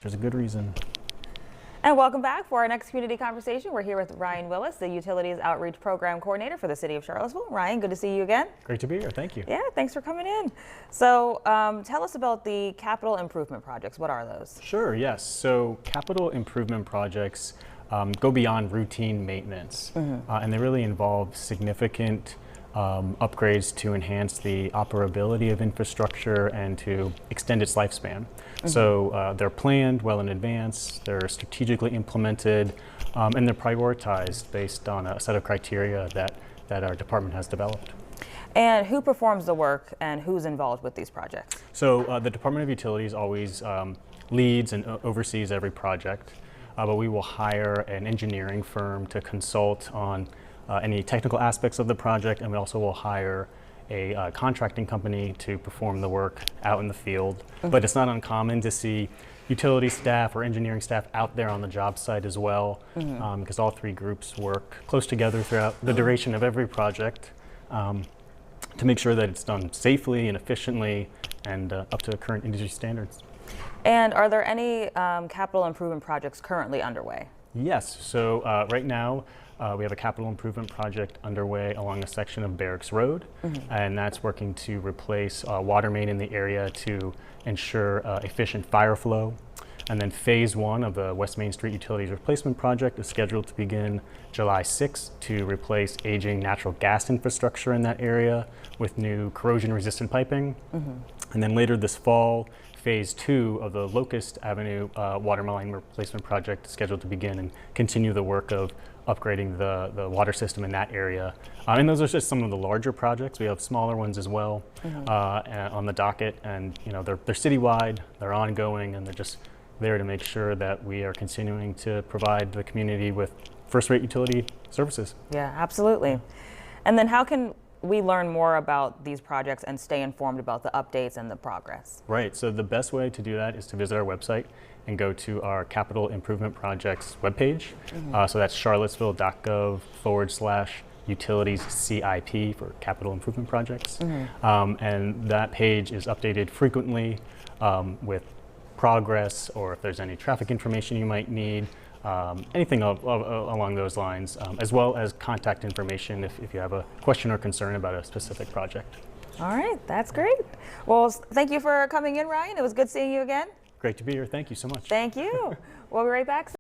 There's a good reason. And welcome back for our next community conversation. We're here with Ryan Willis, the Utilities Outreach Program Coordinator for the City of Charlottesville. Ryan, good to see you again. Great to be here. Thank you. Yeah, thanks for coming in. So tell us about the capital improvement projects. What are those? Sure, yes. So capital improvement projects go beyond routine maintenance, and they really involve significant upgrades to enhance the operability of infrastructure and to extend its lifespan. So they're planned well in advance, they're strategically implemented, and they're prioritized based on a set of criteria that our department has developed. And who performs the work and who's involved with these projects? So the Department of Utilities always leads and oversees every project, but we will hire an engineering firm to consult on any technical aspects of the project, and we also will hire a contracting company to perform the work out in the field. But it's not uncommon to see utility staff or engineering staff out there on the job site as well, because all three groups work close together throughout the duration of every project to make sure that it's done safely and efficiently and up to current industry standards. And are there any capital improvement projects currently underway? Yes, so right now we have a capital improvement project underway along a section of Barracks Road, and that's working to replace water main in the area to ensure efficient fire flow. And then phase one of the West Main Street Utilities Replacement Project is scheduled to begin July 6th to replace aging natural gas infrastructure in that area with new corrosion-resistant piping. And then later this fall, phase two of the Locust Avenue water line replacement project is scheduled to begin and continue the work of upgrading the water system in that area. And those are just some of the larger projects. We have smaller ones as well on the docket, and they're citywide, they're ongoing, and they're just there to make sure that we are continuing to provide the community with first-rate utility services. Yeah, absolutely. And then how can we learn more about these projects and stay informed about the updates and the progress? Right, so the best way to do that is to visit our website and go to our Capital Improvement Projects webpage. So that's charlottesville.gov/utilities CIP for capital improvement projects. And that page is updated frequently with progress, or if there's any traffic information you might need, anything along those lines, as well as contact information if you have a question or concern about a specific project. All right, that's great. Well, thank you for coming in, Ryan. It was good seeing you again. Great to be here. Thank you so much. Thank you. We'll be right back.